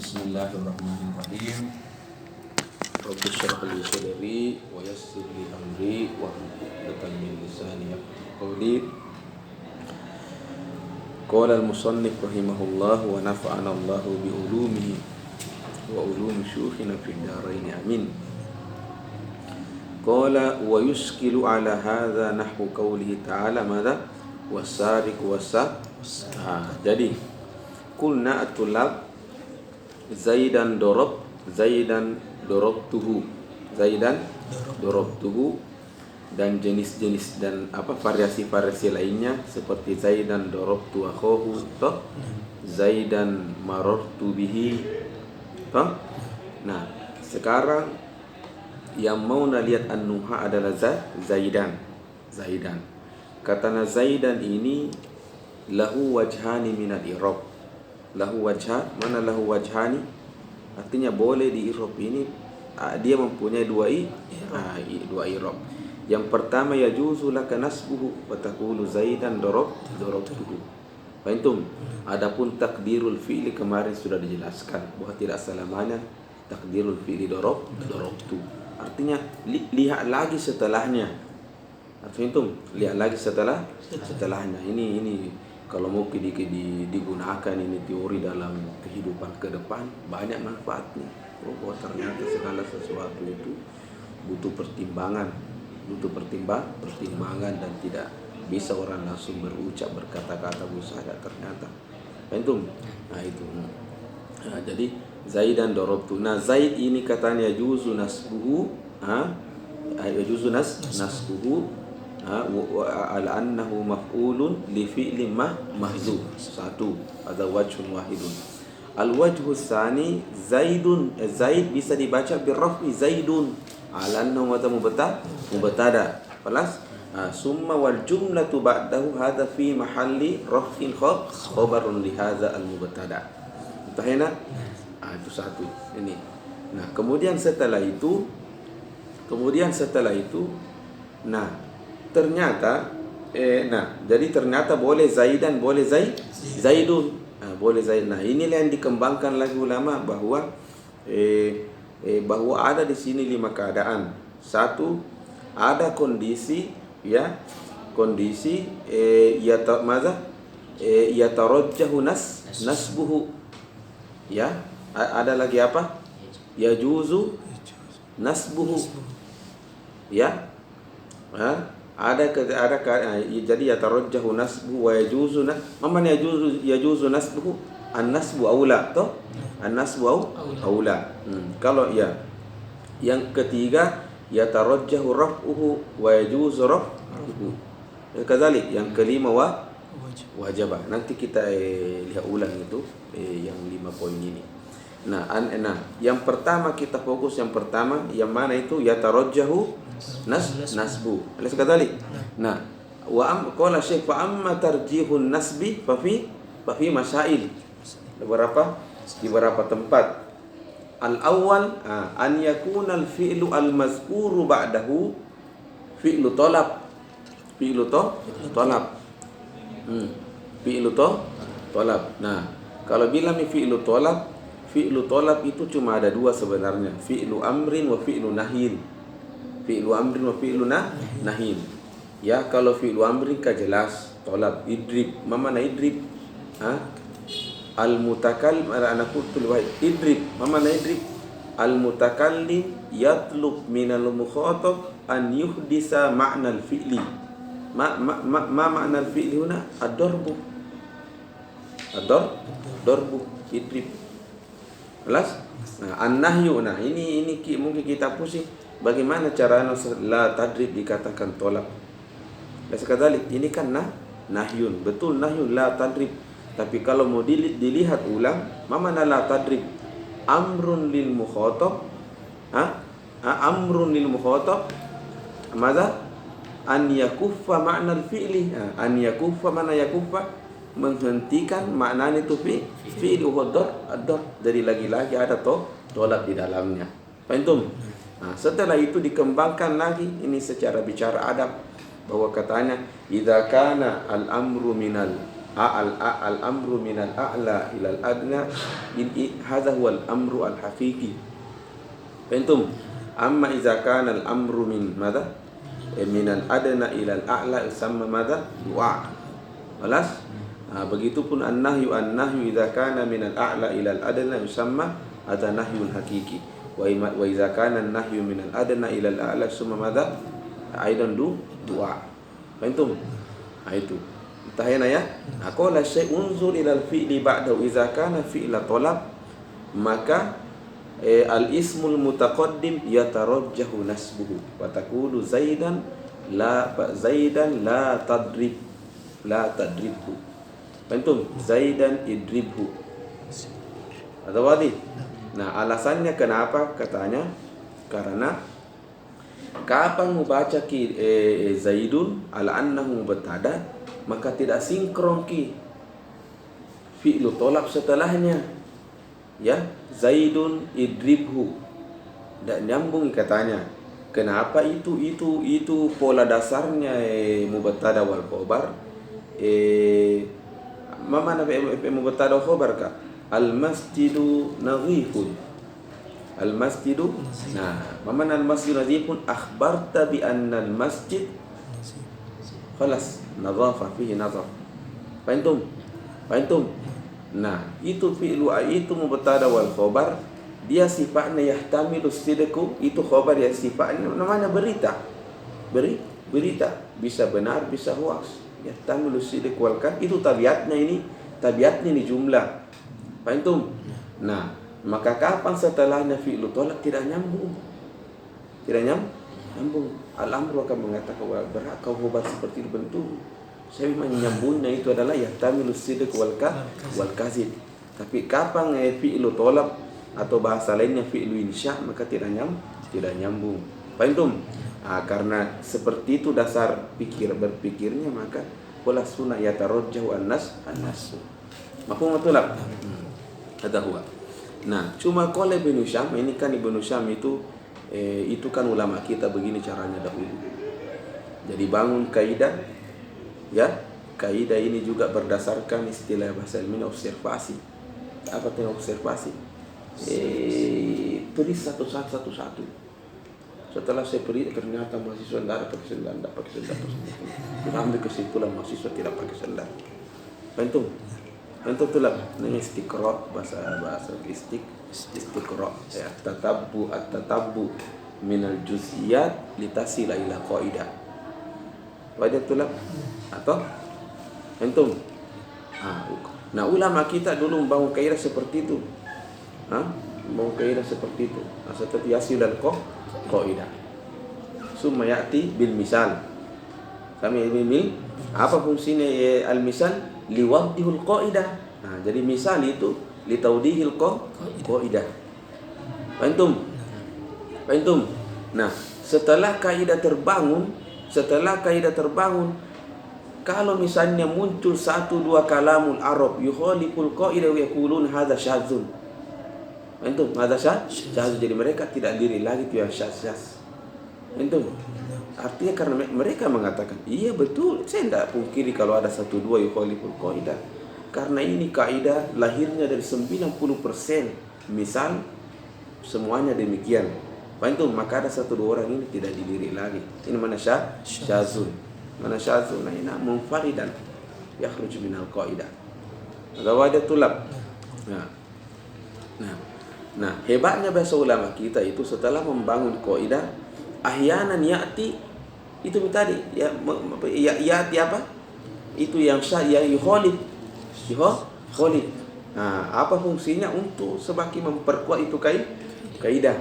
Bismillahirrahmanirrahim. Rabbi shrah li sadri wa yassir li amri wa hlul 'uqdatam min lisani yafqahu qawli. Qala al-musannif rahimahullah wa nafa'ana Allah bi ulumihi wa ulumi syuyukhina fid dharain amin. Qala wa yuskilu ala hadha nahwu qawlihi ta'ala madza was-sariqu jadi qulna at-tulab Zaidan dorobtuhu dan jenis-jenis dan variasi-variasi lainnya seperti Zaidan dorobtu akhahu toh, Zaidan marartu bihi toh. Nah, sekarang yang mau lihat an-nuha adalah Zaidan. Katana Zaidan ini lahu wajhani minal i'rab. Lahu wajhani artinya boleh di i'rab ini dia mempunyai dua i'rab. Yang pertama yajuzu laka nasbuhu wa taqulu Zaidan darabtuhu. Fahimtum? Adapun takdirul fi'li kemarin sudah dijelaskan bahwa tidak selamanya takdirul fi'li darabtu. Artinya lihat lagi setelahnya. Fahimtum? Lihat lagi setelahnya. Ini kalau mau digunakan ini teori dalam kehidupan ke depan banyak manfaatnya. Bahwa ternyata segala sesuatu itu butuh pertimbangan dan tidak bisa orang langsung berkata-kata saja ternyata. Paham? Nah itu. Nah, jadi Zaidan darabtu. Nah, Zaid ini katanya yajuzu nasbuhu, yajuzu nasbuhu ala annahu maf'ulun li fi'lin mahzuf. Satu, ada wajhun wahidun. Al-wajhu tsani Zaid bisa dibaca birraf'i Zaidun ala annahu mubtada. Falas summa wal jumlatu ba'dahu hadha fi mahalli raf'in khabarun li hadza al-mubtada. Entahina? Itu satu. Ini. Nah, kemudian setelah itu ternyata jadi ternyata boleh Zaidan, boleh Zaidun. Boleh Zaid. Nah, inilah yang dikembangkan lagi ulama bahwa ada di sini 5 keadaan. Satu, ada kondisi yatarajjahu nasbuhu. Ya, ada lagi apa? Yajuzu nasbuhu. Ya. Jadi yatarajjahu nasbuhu wa yajuzu yajuzu nasbuhu an-nasbu aula toh, an-nasbu aula. Kalau yang ketiga yatarajjahu raf'uhu wa yajuzu raf'uhu. Kadzalik yang kelima wajibah. Nanti kita lihat ulang itu yang 5 poin ini. Nah, yang pertama kita fokus yang mana itu yatarajjahu nasbu. Alas kadzalik. Nah, qala Syekh fa amma tarjihun nasbi fa fi masail. Di beberapa tempat. Al-awwal an yakuna al-fi'lu al-mazkuru ba'dahu fi'lu talab. Fi'lu talab. Nah, kalau bilang fi'lu talab itu cuma ada 2 sebenarnya, fi'lu amrin wa fi'lu nahyin. Ya, kalau fi'lu amrin kan jelas talab idrib. Mana idrib? Al-mutakallim ana qultu wahid idrib. Mana idrib? Al-mutakallim yatlub minal mukhatab an yuhdisa ma'na al-fi'li. Ma ma'na al-fi'li huna? Ad-darbu. Idrib. Jelas? Nah, an-nahyu. Nah, ini mungkin kita pusing. Bagaimana cara la tadrib dikatakan tolak? Sekadalik ini kan nahyun. Betul nahyun la tadrib. Tapi kalau mau dilihat ulang, mana la tadrib? Amrun lil mukhatab. Amrun lil mukhatab. Mada? An yakuffa ma'na al-fi'li. An yakuffa mana yakuffa? Menghentikan maknanya itu fi'il ad-dar. Jadi lagi-lagi ada tolak di dalamnya. Paham? Nah, setelah itu dikembangkan lagi ini secara bicara adab bahwa katanya idza kana al-amru minal al-amru minal a'la ilal adna, hadha huwa al-amru al-haqiqi. Fahimtum? Amma idza kana al-amru min madha? Minal adna ilal a'la yusamma madha? Du'a. Balas? Begitupun an-nahyu idza kana minal a'la ilal adna yusamma hadha nahyun haqiqi. Wa idza kana an-nahyu minal adna ilal a'la yusamma madha? Aidan du'a. Fahimtum? Itu. Entahnya ya. Qala syai' unzur ilal fi'li ba'dahu idza kana fi'la talab, maka al-ismul mutaqaddim yatarajjahu nasbuhu wa taqulu zaidan la tadribhu. Fahimtum? Zaidan idribhu. Ada wadi? Nah, alasannya kenapa? Katanya karena kapan membaca zaidun ala annahu mubtada, maka tidak sinkron fi'lu tolab setelahnya, ya, zaidun idribhu, tidak nyambung katanya. Kenapa itu pola dasarnya mubtada wal khobar. Mana mubtada wal khobar ka? Al masjidu nadhifun. Al masjidu, nah, mana al masjidu nadhifun? Akhbarta bi anna al masjid khalas nadhafa fihi nadhaf. Fahimtum? Nah, itu fi'lu itu mubtada wal khobar, dia sifatnya yahtamilu sidqu, itu khobar yang sifatnya namanya berita. Berita bisa benar bisa hoax. Yahtamilu sidqu wal kadhib, itu tabiatnya ini jumlah. Fahimtum? Nah, maka kapan setelahnya fi'lu tolak tidak nyambung. Al-amru akan mengatakan berat kau khobar seperti itu bentuk. Saya menyambungnya itu adalah yahtamilu sidq wal kazib. Tapi kapan fi'lu tolab atau bahasa lainnya fi'lu insya, maka tidak nyambung. Fahimtum? Karena seperti itu dasar berpikirnya, maka pola sunnah yatarajjahu an-nas. Mafhum matulab? Ada huwa. Nah, cuma qala Ibnu Syam, ini kan Ibnu Syam itu kan ulama kita begini caranya dahulu. Jadi bangun kaidah, ya, kaidah ini juga berdasarkan istilah bahasa ilmiah observasi. Apa itu observasi? Tulis satu. Setelah saya beri, ternyata mahasiswa tidak pakai sendal. Kita ambil kesimpulan mahasiswa tidak pakai sendal. Fahimtum itulah namanya istiqra, bahasa istiqra, ya, at-tatabbu minal juz'iyat litasila ila qaidah. Wajib tulab atau antum. Nah, ulama kita dulu membangun kaidah seperti itu. Seperti yasilal qaidah. Summa ya'ti bil misal. Kami bil apa fungsinya al-misal? Liwadihul qaidah. Nah, jadi misal itu litaudihil qaidah. Fahimtum? Nah, setelah kaidah terbangun, kalau misalnya muncul 1-2 kalamul Arab yukhaliful qaidah wa yaqulun hadza syadzun. Fahimtum? Hadza syadzun. Jadi mereka tidak diri lagi itu yang syadz. Fahimtum? Artinya karena mereka mengatakan, iya betul, saya tidak pungkiri kalau ada 1-2 yukhaliful qaidah. Karena ini kaidah lahirnya dari 90% misal semuanya demikian. Fahimtum? Maka ada 1-2 orang ini tidak didiri lagi. Ini mana syadzun. Mana syadzun? Nah, ini munfaridan yakhruj minal qaidah. Ada wadah tulab. Nah, hebatnya bahasa ulama kita itu setelah membangun qaidah, ahyanan ya'ti itu tadi ya ya'ti apa? Itu yang yukhalif. Nah, apa fungsinya? Untuk semakin memperkuat itu kaidah.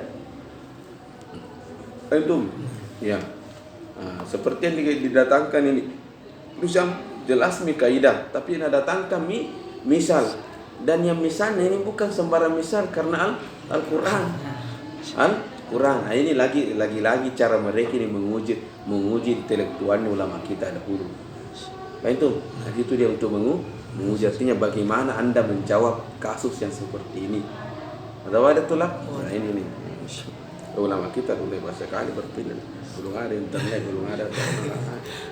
Antum? Ya. Seperti yang didatangkan ini. Bisa jelas kaidah, tapi yang datangkan misal. Dan yang misalnya ini bukan sembarang misal karena Al-Qur'an. Al-Qur'an. Nah, ini lagi cara mereka ini menguji intelektualnya ulama kita dahulu. Nah, itu dia untuk menguji artinya bagaimana Anda menjawab kasus yang seperti ini. Ada tulah. Nah, ini ulama kita dulu bahasa kali berpindah. Belum ada internet, belum ada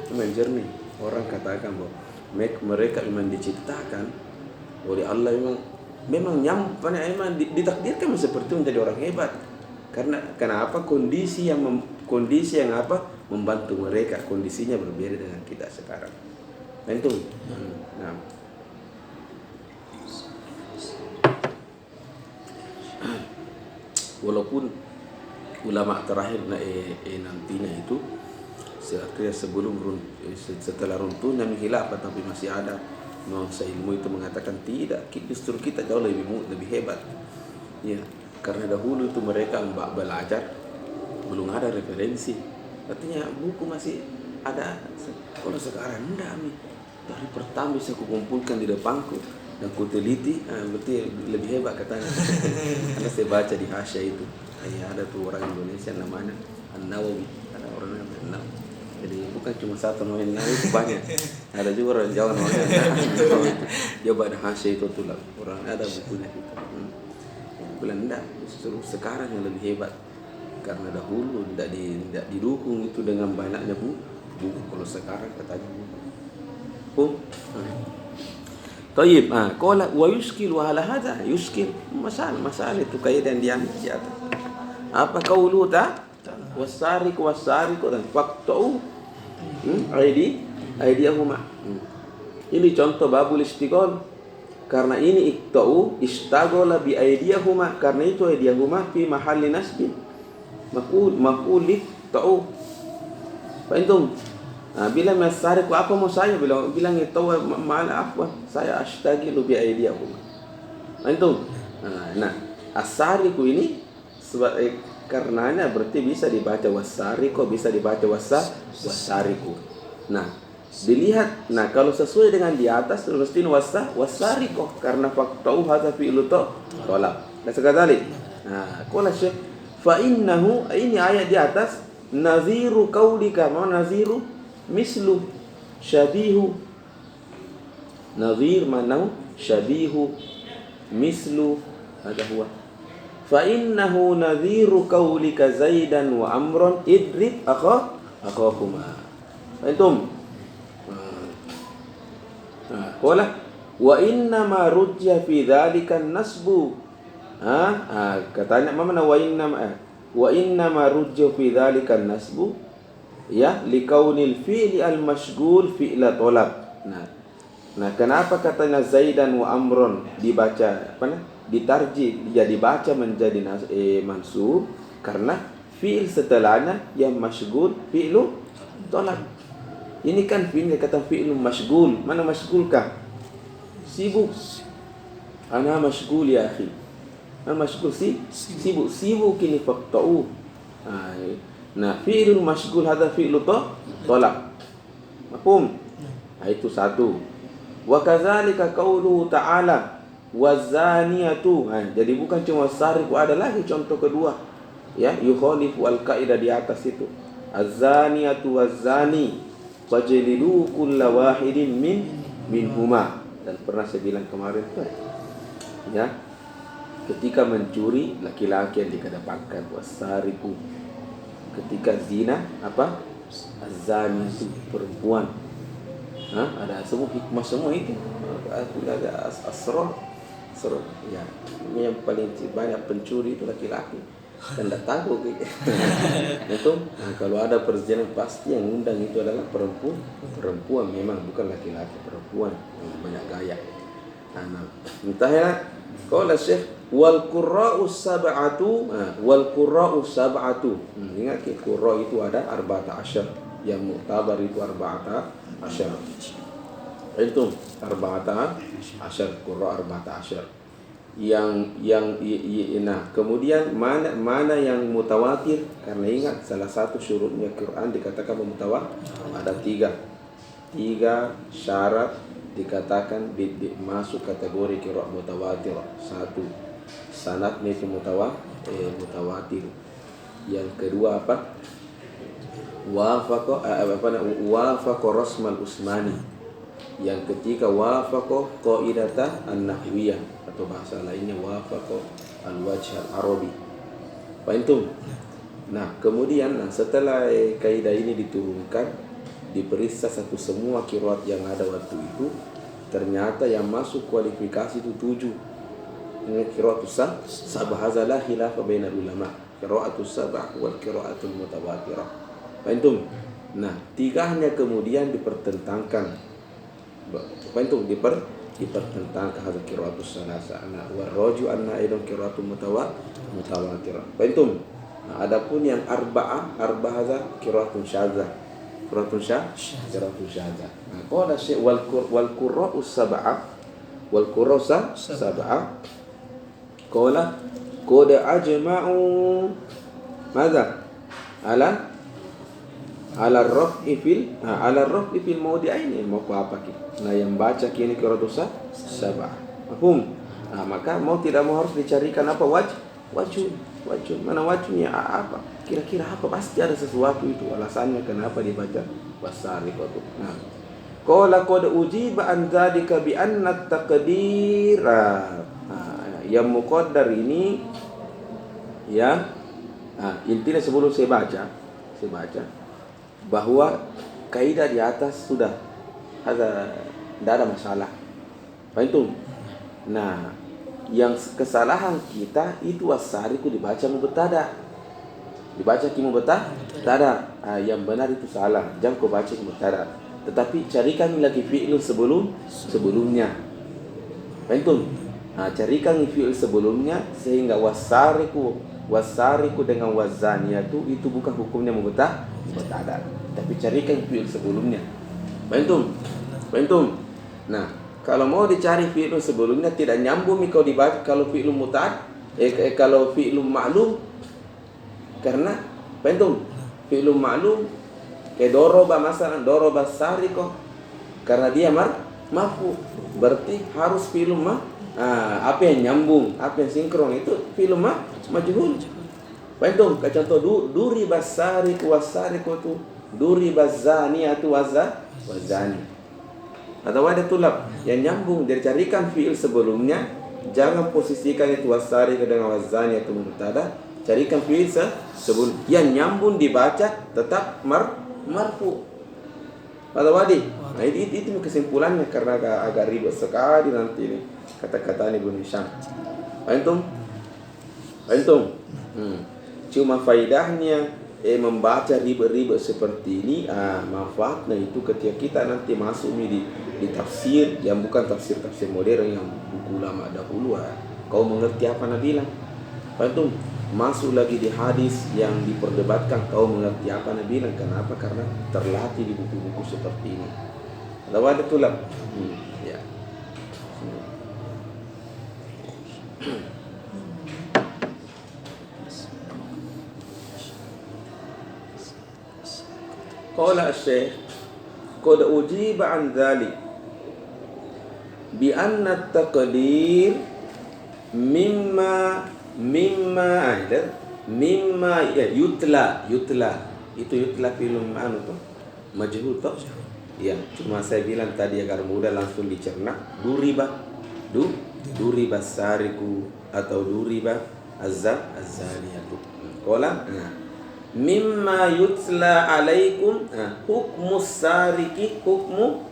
cuma jernih. Orang katakan bahwa mereka memang diciptakan oleh Allah, memang ditakdirkan seperti itu menjadi orang hebat. Karena kenapa? Kondisi yang membantu mereka, kondisinya berbeda dengan kita sekarang. Nah itu. Nah. Walaupun ulama terakhir nantinya itu setelah runtuhnya khilafah, tapi masih ada nuansa ilmu itu mengatakan tidak, justru kita jauh lebih hebat. Ya, karena dahulu itu mereka belajar belum ada referensi. Artinya buku masih ada. Kalau sekarang enggak nih. Dari pertama bisa kukumpulkan di depanku dan ku teliti, berarti lebih hebat katanya. Karena saya baca di Hasya itu, ada tuh orang Indonesia namanya An-Nawawi, ada orang namanya An-Nawawi. Jadi bukan cuma satu namanya Nawawi, itu banyak. Ada juga orang Jawa namanya Nawawi. Coba ada Hasya itu tuh lah, orang ada bukunya itu. Bilang enggak, justru sekarang yang lebih hebat. Karena dahulu tidak didukung itu dengan banyaknya buku. Kalau sekarang katanya buku. Tayyib, qala wa yuskil wa ala hadha yuskil masalah itu kaidan dia di atas. Apa qaulu ta wasariqu dan faqtu aidiyahuma. Ini contoh babul istighol. Karena ini iqta'u istaghala bi aidiyahuma, karena itu aidiyahuma fi mahalli nasbin maf'ul iqta'u. Fahimtum? Bila masariku apa mau saya bilang itu malah apa? Saya ashtagilu bi aidiyahuma. Fahimtum? Nah, asariku ini karenanya berarti bisa dibaca wasariku, bisa dibaca wasariku. Nah, dilihat, kalau sesuai dengan di atas mesti wasariqah karena faqta'u hadza fi'lu talab. Dan sekali. Qala Syekh fa innahu, ini ayat di atas naziru qaulika, naziru mislu syabihu. Nazir manahu syabihu mislu, ada huwa. Fa innahu naziru qaulika Zaidan wa Amran idrib akhahuma. Antum qala wa inna ma rujja fi dzalika nasbu. Katanya mana wa inna ma rujja fi dzalika nasbu ya likaunil fi'li al mashghul fi'la talab. Nah, kenapa katanya Zaidan wa Amron dibaca ditarjih, dia dibaca menjadi mansub karena fi'il setelahnya yang mashghul fi'lu talab. Ini kan fi'il kata fi'il mashghul. Mana mashghulkah? Sibuk. Ana mashghul ya akhi. Ana mashghul sibuk ini faqta'u. Nah, fi'il mashghul hadza fi'lu talab. Mafhum? Itu satu. Wa kadzalika qauluhu ta'ala wazaniyatu. Jadi bukan cuma sarif, ada lagi contoh kedua. Ya, yukhalifu al-qaidah di atas itu. Az-zaniyatu waz-zani fajlidu kulla wahidin minhuma. Dan pernah saya bilang kemarin tuh, ya, ketika mencuri laki-laki yang dikedepankan wasariku. Ketika zina apa? Az-zani itu perempuan. Ada semua hikmah semua itu. Ada asrar. Ya, ini yang paling banyak pencuri itu laki-laki. Dan tidak tahu itu. Kalau ada perjanjian pasti yang undang itu adalah perempuan memang, bukan laki-laki, perempuan yang banyak gaya. Entah ya. Qala Syekh wal qurra'u sab'atu ingat qurra itu ada 14, yang mu'tabar itu 14. Itu 14 qurra 14. Nah, kemudian mana yang mutawatir? Karena ingat salah satu syurutnya Quran dikatakan mutawatir ada 3 syarat dikatakan masuk kategori qiraat mutawatir. 1, sanadnya itu mutawatir. Yang kedua apa? Wafaqa rasmal usmani. Yang ketiga wafaqa qaidata an-nahwiyah, atau bahasa lainnya wafaqa al-wajh al-arabi. Fahimtum? Nah, kemudian setelah kaidah ini diturunkan, diperiksa satu semua qiraat yang ada waktu itu, ternyata yang masuk kualifikasi itu 7. Ini qiraatus sab'ah, la khilafa bainal ulama. Qiraatus sab'ah wal qiraatul mutawatirah. Fahimtum? Nah, 3 hanya kemudian dipertentangkan. Fahimtum? Dipertentangkan hadza qiraatus salasa. Nah, waraju anna aidan qiraatul mutawatirah. Fahimtum? Nah, adapun yang arba'ah hadza qiraatun syadzah. Qiraatun syadzah. Nah, qala syekh wal qurra'us sab'ah wal qurra'us sab'ah qala qad ajma'u madza ala raf'i fil mawdi'aini. Mau apa kita? Nah, yang baca kini qiraatus sab'ah. Mafhum? Nah, maka mau tidak mau harus dicarikan apa wajh. Mana wajhnya apa? Kira-kira apa? Pasti ada sesuatu itu alasannya kenapa dibaca wasariqatu. Nah, qala qad ujiba an dzalika bi anna taqdira. Yang muqaddar ini ya. Intinya sebelum saya baca bahwa kaidah di atas sudah tidak ada masalah. Fahim? Nah, yang kesalahan kita itu wasariku dibaca mubtada. Dibaca ki mubtada. Yang benar itu salah. Jangan kau baca mubtada. Tetapi carikan lagi fi'il sebelumnya. Fahim? Carikan fi'il sebelumnya sehingga wasariku dengan wazaniyatu itu bukan hukumnya mubtada. Tapi carikan fi'il sebelumnya. Fahim? Nah, kalau mau dicari fi'il sebelumnya tidak nyambung kalau dibaca kalau fi'il kalau fi'il ma'lum, karena fahim? Fi'il ma'lum kayak doroba masalan, doroba sariqah, karena dia marfu, berarti harus fi'il apa yang nyambung, apa yang sinkron itu fi'il majhul. Fahim? Kayak contoh duri basariqu wasariqatu, duri bazaniyatu wazani. Atau ada tulab yang nyambung, dari carikan fi'il sebelumnya, jangan posisikan itu wasari dengan wazani atau mubtada, carikan fi'il sebelum yang nyambung dibaca tetap marfu. Atau wadi. Nah, itu kesimpulannya karena agak ribet sekali nanti ini kata-kata Ibnu Hisham. Fahim? Cuma faidahnya membaca ribet-ribet seperti ini, manfaatnya itu ketika kita nanti masuk di tafsir yang bukan tafsir modern yang buku lama dahulu, kau mengerti apa Nabi bilang. Fahim? Masuk lagi di hadis yang diperdebatkan, kau mengerti apa Nabi bilang. Kenapa? Karena terlatih di buku-buku seperti ini. Ada tulab. Ya. Qala asy-syekh qad ujiba an dzalik bi anna at-taqdir mimma yutla itu yutla film anu tuh majhul tuh ya. Cuma saya bilang tadi agar mudah langsung dicerna, duriba sariku atau duriba azaniyatu. Qala mimma yutla alaikum hukmu sariki hukmu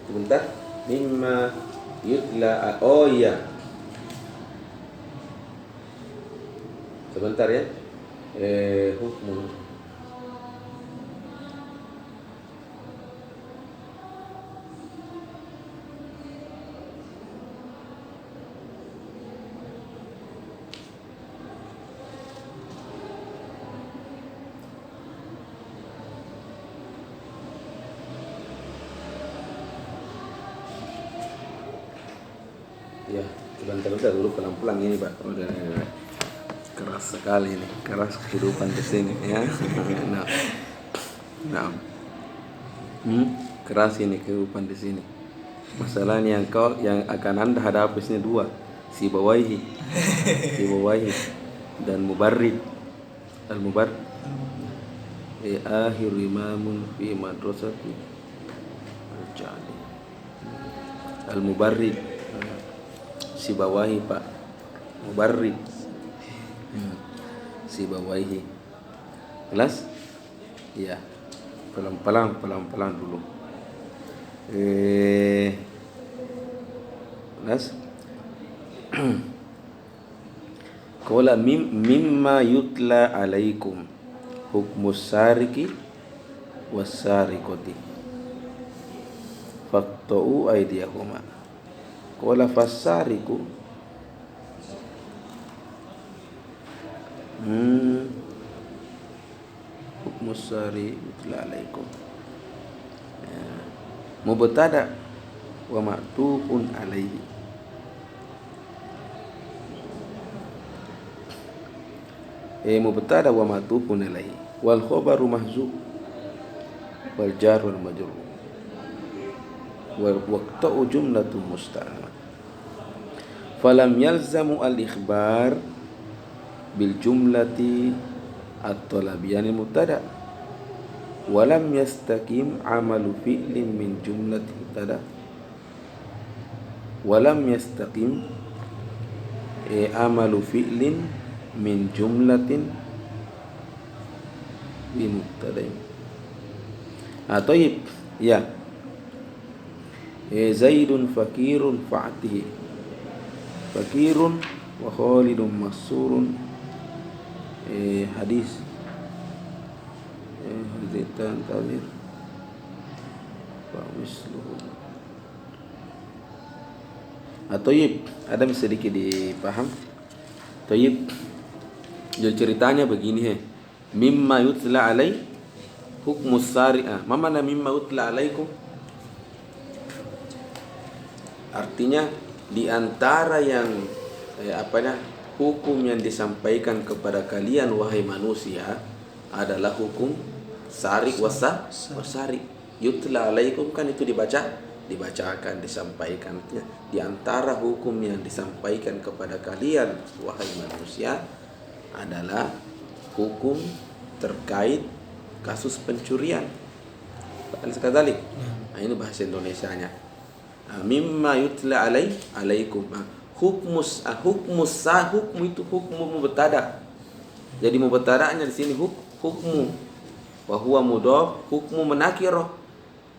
sebentar mimma yutla sebentar ya hukmu ya. Sebentar dulu pelan-pelan ini Pak. Udah keras sekali ini, keras kehidupan di sini ya. Nah. Keras ini kehidupan di sini. Masalahnya yang akan Anda hadapi sini 2, Sibawaihi dan Mubarrid. Al-Mubarrid akhir imamun fi madrasati Al-Mubarrid Sibawaihi Pak Mubarrid Sibawaihi. Jelas? Ya. Pelan-pelan dulu. Jelas? Qala mimma yutla alaikum hukmus sariki was-sariqati faqta'u aydiyahuma. Qala fas-sariqu hukmus sari yutla alaikum. Mubtada wa ma'tufun alaihi. Mubtada wa ma'tufun alaihi wal khabaru mahzuf wal jar wal majrur wal waqta'u jumlatun musta'naf. Falam yalzamu al ikhbar bil jumlati at-talabiyani mubtada walam yastaqim amalu fi'lin min jumlati mubtada walam yastaqim amalu fi'lin min jumlatin bi mubtadain. Tayyib, ya. Zaidun fakirun fa'atihi. Fakirun wa Khalidun masurun. Hadis haditan tawir wa misluhu. Tayyib, ada sedikit dipaham. Tayyib, jadi ceritanya begini mimma yutla alai hukmus sari'ah. Mana mimma yutla alaikum? Artinya di antara yang hukum yang disampaikan kepada kalian wahai manusia adalah hukum sari wasari. Yutla alaikum kan itu dibacakan, disampaikan. Di antara hukum yang disampaikan kepada kalian wahai manusia adalah hukum terkait kasus pencurian. Sekadalik. Ini bahasa Indonesianya. Mimma yutla alaikum. Hukmu itu hukmu mubtada. Jadi mubtada'nya di sini hukmu. Wa huwa mudhaf, hukmu menakirah.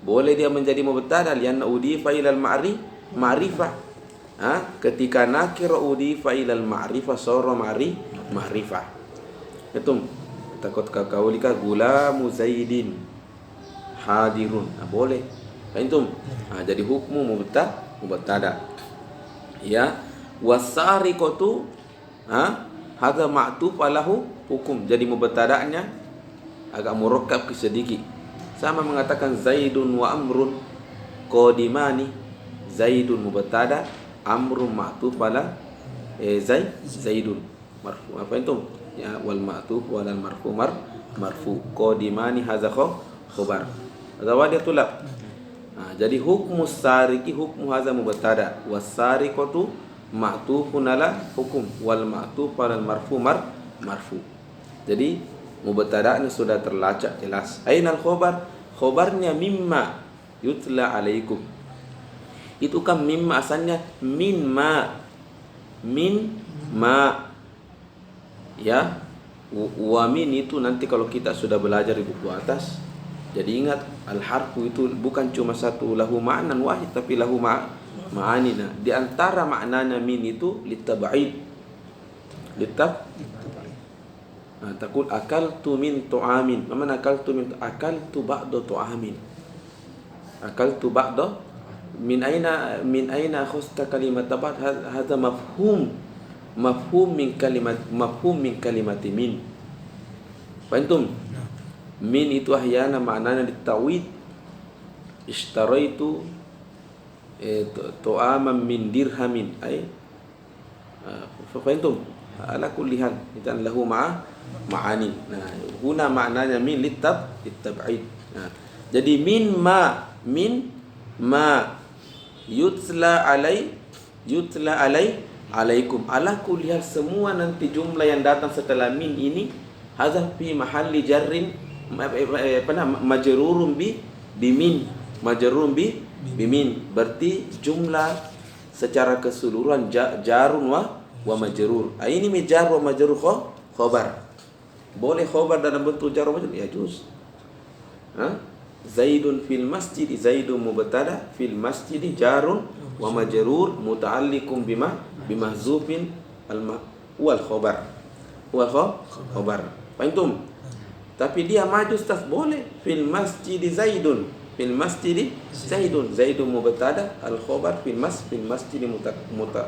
Boleh dia menjadi mubtada lianna udifa ilal ma'rifah. Ketika nakirah udifa ilal ma'rifah sara ma'rifah. Itu takut kaulika gulamu zaidin hadirun. Boleh. Itu. Jadi hukmu mubtada. Ya, wasariqatu hadza ma'tuf alahu hukum. Jadi mubtada'nya agak murakkab sedikit. Sama mengatakan Zaidun wa Amrun qadimani. Zaidun mubtada, Amrun ma'tuf ala Zaidun marfu. Apa itu? Ya, wal ma'tuf wal marfu qadimani hadza khabar. Hadza wadiyatul lab. Jadi hukmus sariki hukmu hadza mubtada was-sariqatu ma'tufun ala hukum wal ma'tuf ala marfu. Jadi mubtada'nya sudah terlacak jelas. Ainal khobar? Khobarnya mimma yutla alaikum. Itu kan mimma asalnya min ma. Ya. Wa min itu nanti kalau kita sudah belajar di buku atas. Jadi ingat al-harfu itu bukan cuma satu lahu ma'nan wahid tapi lahu ma'anina. Di antara maknanya min itu litab'id. Takul akaltu min tu'amin. Mana akaltu ba'da tu'amin. Akaltu ba'da min aina khusta kalimat ba'd hadza mafhum min kalimati min. Fahimtum? Min itu ahyana maknanya ditawid. Ishtaraitu tu'aman min dirhamin. Fahimtum? Ala kulli hal itu lahu ma'ani. Guna maknanya min litab'id. Jadi min ma yutla alaikum. Ala kulli hal semua nanti jumlah yang datang setelah min ini hazan fi mahalli jarrin majrurun bimin. Berarti jumlah secara keseluruhan jarun wa majrur. Ini jar wa majrur khabar. boleh khobar dalam bentuk jar wa majrur, ya juz. Zaidun fil masjid, Zaidun mubtada fil masjid jarun wa majrur muta'alliqun bimahzufin wal khobar. Wal khobar. Fahimtum? Tapi dia maju Ustaz, boleh fil masjid Zaidun, fil masjid Zaidun, Zaidun mubtada al khobar fil masjid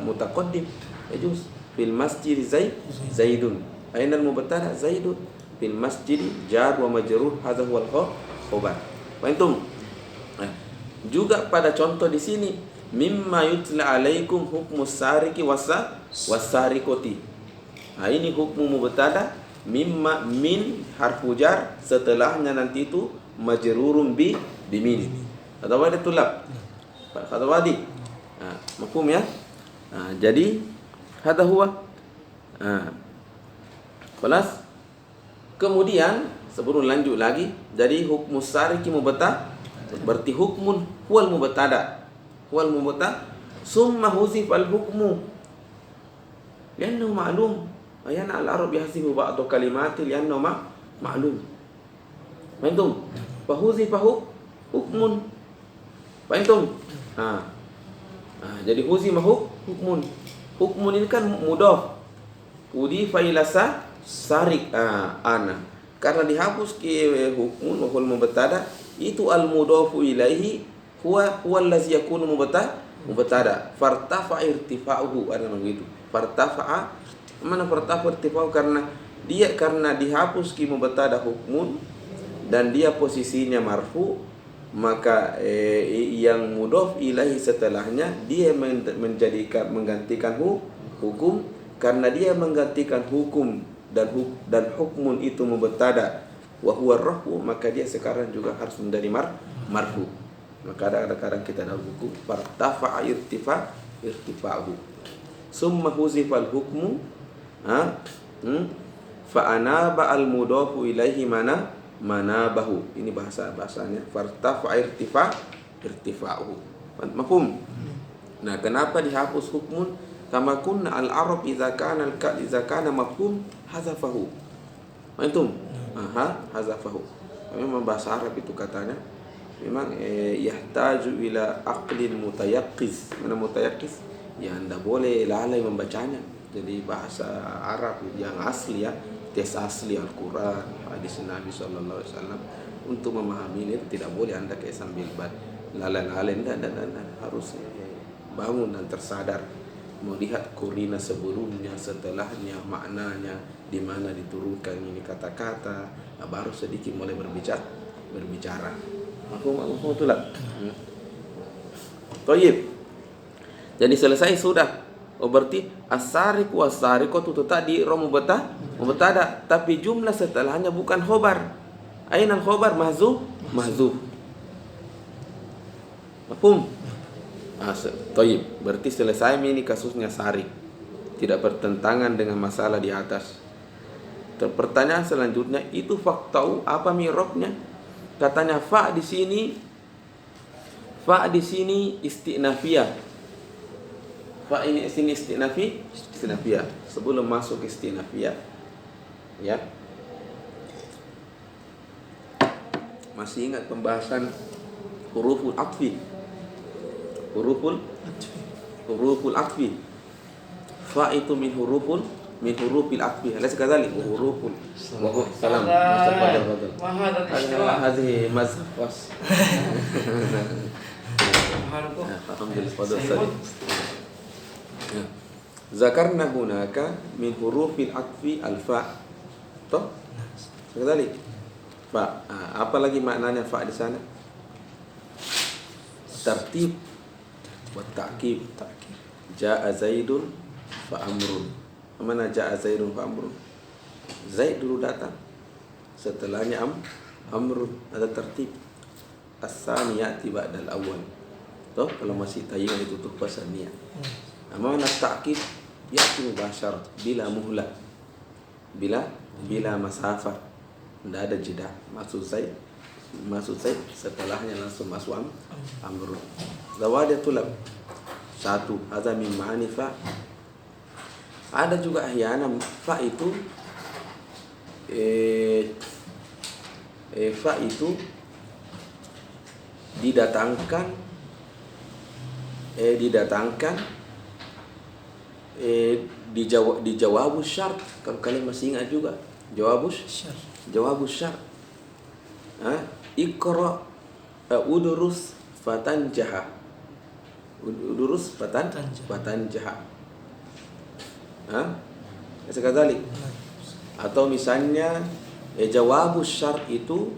mutaqaddim, ya juz. Fil masjid Zaidun, aina al mubtada Zaidun, fil masjid jar wa majrur, hadza huwal khobar. Fahimtum? Juga pada contoh di sini, mimma yutla alaikum hukmus sariki wasarikoti. Ini hukmu mubtada, mimma min harfu jar, setelahnya nanti itu majrurun bimin. Kata wadi tulab. Kata wadi. Mafhum ya? Jadi hadza huwa. Kelas. Kemudian sebelum lanjut lagi, jadi hukmus sariki mubtada berarti hukmun huwal mubtada. Huwal mubtada summa huzifal hukmu. Liannahu ma'lum. Ayana al-arab yahzifu ba'du kalimati liannahu ma'lum. Fahimtum? Fa huzifa hukmun. Fahimtum? Jadi huzifa hukmun. Hukmun ini kan mudhaf. Udifa ila sarik ana. Karena dihapus ke hukmun wa huwal mubtada, itu al-mudhafu ilaihi huwa allazi yakunu mubtada. Fartafa irtifa'uhu, ada begitu. Fartafa, mana fartafa irtifa'u, karena dihapus ke mubtada hukmun dan dia posisinya marfu, maka yang mudhaf ilaihi setelahnya dia menggantikan hukum, karena dia menggantikan hukum dan hukmun itu mubtada wa huwa rafu, maka dia sekarang juga harus menjadi marfu. Maka ada kadang kita dalam buku fartafa irtifa'u summa huzifal hukmu fa anaba al mudhafu ilaihi manabahu. Ini bahasanya fartafa irtifa'u. Mafhum? Nah, kenapa dihapus hukmun? Kama kunna al-arab idza kana mafhum hazafahu. Antum? Hazafahu. Memang bahasa Arab itu katanya memang yahtaju ila aqlin mutayaqqiz. Mana mutayaqqiz? Ya anda boleh lalai membacanya. Jadi bahasa Arab yang asli ya, tes asli Al-Qur'an, hadis Nabi sallallahu alaihi wasallam, untuk memahami ini tidak boleh anda kayak sambil lalai-lalai, dan harus bangun dan tersadar, melihat kurina sebelumnya, setelahnya, maknanya, di mana diturunkan ini kata-kata, baru sedikit mulai berbicara. Mafhum itulah. Baik. Jadi selesai sudah. Berarti as-sariq was-sariqatu itu tadi mubtada, tapi jumlah setelahnya bukan khobar. Aina al-khobar mahzuf. Mafhum? Baik. Berarti selesai ini kasusnya sarik. Tidak bertentangan dengan masalah di atas. Pertanyaan selanjutnya, itu faktau apa mirobnya? Katanya fa di sini istinafiyah. Fa ini sini istinafiyah. Sebelum masuk istinafiyah, ya. Masih ingat pembahasan huruful atfi? Huruful atfi. Fa itu min hurufil atfi. Alas kadzalik huruful. Wa salam. Hadhihi mazhab was. Alhamdulillah pada salim. Zakarna hunaka min hurufil atfi al-fa. Toh? Kadzalik. Fa. Apa lagi maknanya fa di sana? Tartib wa ta'kid. Ja'a Zaidun fa amrun. Mana ja'a Zaidun fa amrun? Zaid dulu datang, setelahnya amrun, ada tertib. As-sani ya'ti ba'dal awal. Toh kalau masih tayyib itu tuh pasannya. Mana ta'kid? Ya'ti mubasyarah bila muhlah. Bila masafah. Tidak ada jeda. Maksud Zaid setelahnya langsung masuk amrun. Zawadatul satu, hadza min ma'ani fa. Ada juga ahyana fa itu fa itu didatangkan di jawabus syart. Kalau kalian masih ingat juga jawabus syart. Iqra udurus fatanjaha. Udurus fatanjaha. Sekali. Atau misalnya jawabus syart itu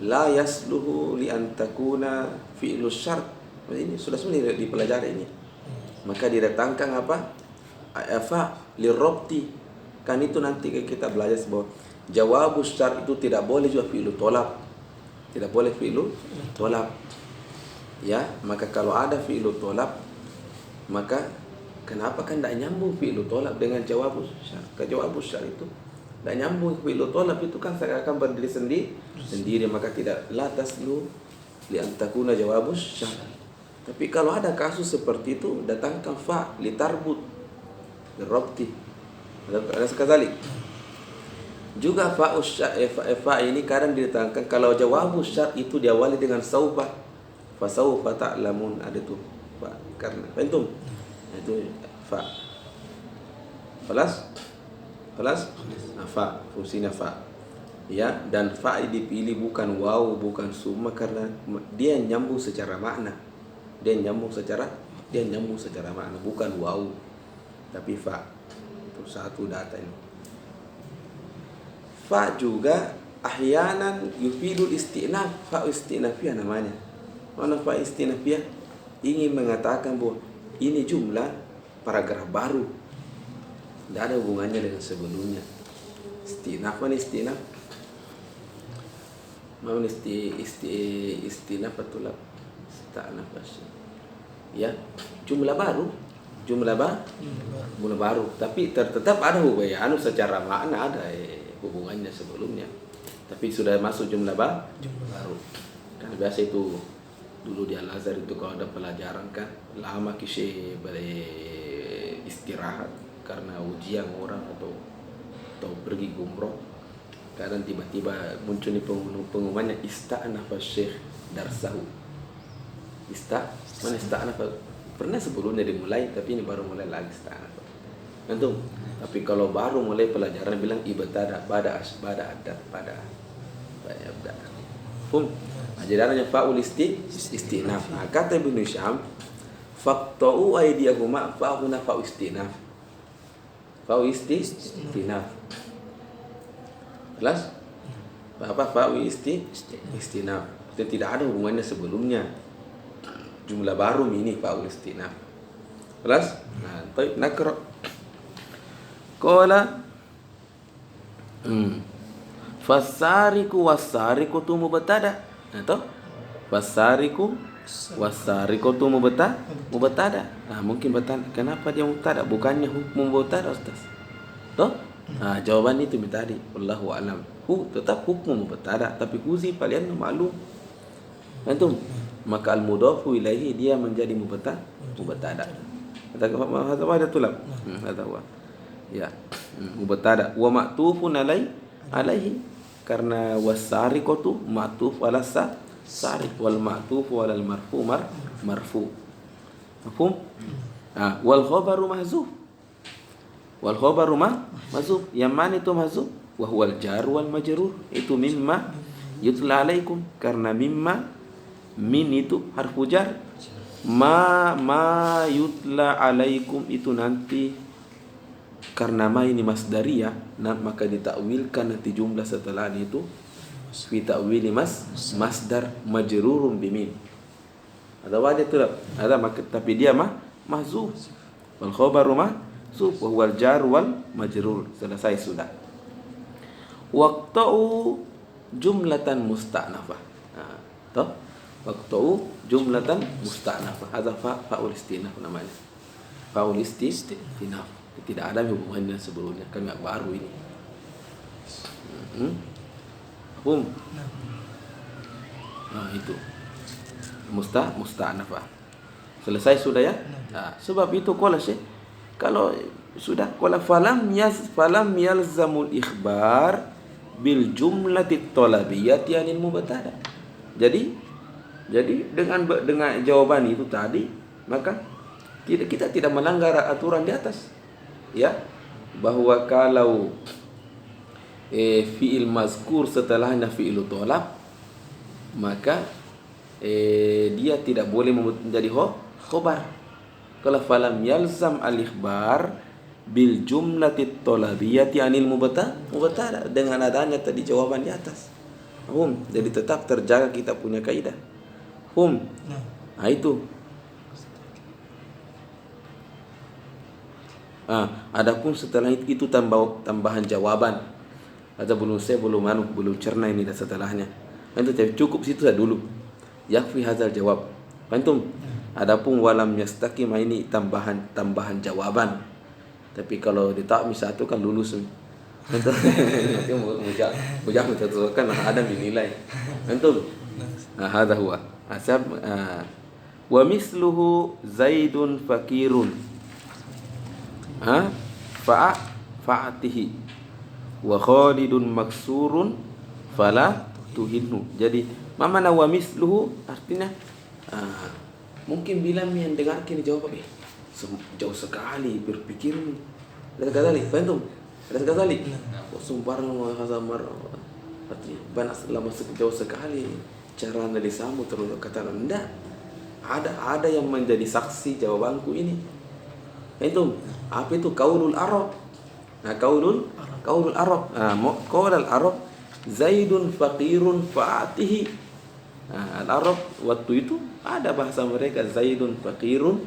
la yasluhu li an takuna fi'lus syart. Ini sudah sebenarnya dipelajari ini. Maka didatangkan apa? Fa lirabti. Kan itu nanti kita belajar bahwa jawabus syart itu tidak boleh juga fi'lu tolab. Tidak boleh fi'lu tolab. Ya, maka kalau ada fi'lu tolab, maka kenapa kan tidak nyambung fi'lu tolab dengan jawabus syart? Ke jawabus syart itu tidak nyambung. Fi'lu tolab itu kan akan berdiri sendiri, maka tidak la taslu li an takuna jawabus syart. Tapi kalau ada kasus seperti itu, datangkan fa litarbut birabti. Ada sekali. Juga fa ini kadang didatangkan kalau jawabus syart itu diawali dengan saufa. Fa saufa ta'lamun, ada tuh fa, karena pentum. Itu fa. Kelas? Fa, fungsinya fa. Ya, dan fa dipilih bukan waw, bukan summa, karena dia nyambung secara makna. Dia nyambung secara makna, bukan waw tapi fa. Itu satu data ini. Fa juga ahyanan yufidul istinaf. Fa istinafiyah namanya. Mana fa istinafiyah? Ingin mengatakan bahwa ini jumlah paragraf baru, tidak ada hubungannya dengan sebelumnya. Istinaf mana istinaf? Mau istinaf betul lah. Ya, jumlah baru, tapi tetap ada hubungan secara makna, ada hubungannya sebelumnya, tapi sudah masuk jumlah baru. Kan biasa itu dulu di Al-Azhar itu kalau ada pelajaran kan lama kisah istirahat karena ujian orang atau pergi umroh, kadang tiba-tiba muncul di pengumumannya ista'nafa syekh darsahu. Ista'nafa pernah sebelumnya dimulai, tapi ini baru mulai lagi ista'nafa. Antum, tapi kalau baru mulai pelajaran bilang ibtada pada abda. Jadi adanya fa'ul istinaf. Kata Ibnu Syam, faqta'u aydiyahuma fa'una fa'u istinaf. Fa'u istinaf. Jelas? Apa fa'u istinaf? Itu tidak ada hubungannya sebelumnya. Jumlah baru ini fa'ul istinaf. Jelas? Nah, baik nakra. Qala fasariku wasariku tu mubtada. Atau wasariku wasarikotu mubtada. Nah, mungkin bertanya kenapa dia mubtada, bukannya hukum mubtada Ustaz? Toh? Nah, jawaban itu tadi, wallahu alam. Tetap hukum mubtada, tapi huzi kalian maklum. Antum, maka al mudhafu ilaihi dia menjadi mubtada. Kata ada tulab. Kata wa. Ya, mubtada wa ma'tufun alaihi. Karena wasariqatu ma'tuf ala sariq wal ma'tuf ala al marfu marfu. Mafhum? Wal khabaru mahzuf. Yang mana itu mahzuf? Wa huwa al jar wal majrur. Itu mimma yutla alaikum, karena mimma min itu harfu jar. Ma yutla alaikum itu nanti karena ma ini masdariyah, maka ditakwilkan nanti jumlah setelah itu fi ta'wili masdar majrurun bimim. Ada wajah tu ada, maka tapi dia mahzuf. Wal khabaru mahzuf wa huwa al jar wal majrur. Selesai sudah. Waqta'u jumlatan musta'nafah. Toh? Waqta'u jumlatan musta'nafah. Hadza fa'ul istinaf namanya. Fa'ul istinaf. Tidak ada hubungannya sebelumnya, kan nggak baru ini. Itu musta'nafah. Selesai sudah ya. Sebab itu kalau sudah falam yalzamul ikhbar bil jumlati talabiyati anil mubtada. Jadi dengan jawaban itu tadi, maka kita tidak melanggar aturan di atas, ya, bahwa kalau fi'il mazkur setelahnya fi'il tolab, maka dia tidak boleh menjadi khobar. Kalau falam yalzam al-ikhbar bil jumlati talabiyati anil mubtada, dengan adanya tadi jawaban di atas. Jadi tetap terjaga kita punya kaidah. Itu. Adapun setelah itu tambahan jawaban. Atau belum cerna ini dan setelahnya. Itu cukup situ saja dulu. Yakfi hadzal jawab. Antum. Adapun walam yastaqim ini tambahan jawaban. Tapi kalau ditakmi satu kan lulus. Antum. Nanti mujah kan ada dinilai. Antum. Hadza huwa. Asab wa misluhu Zaidun fakirun. Fa'atihi wa Khalidun maksurun fala tuhinhu. Jadi mana wa misluhu artinya mungkin bila yang dengar kini jawab jauh sekali berpikir ini. Ada sekali, paham? Ada sekali. Sumbarang wa hazamar artinya banyak lama jauh sekali cara analisamu terus kata enggak. Ada yang menjadi saksi jawabanku ini. Itu apa itu qaulul Arab. Qaulul Arab. Qaulul Arab Zaidun faqirun fa'atihi. Al-Arab waktu itu ada bahasa mereka Zaidun faqirun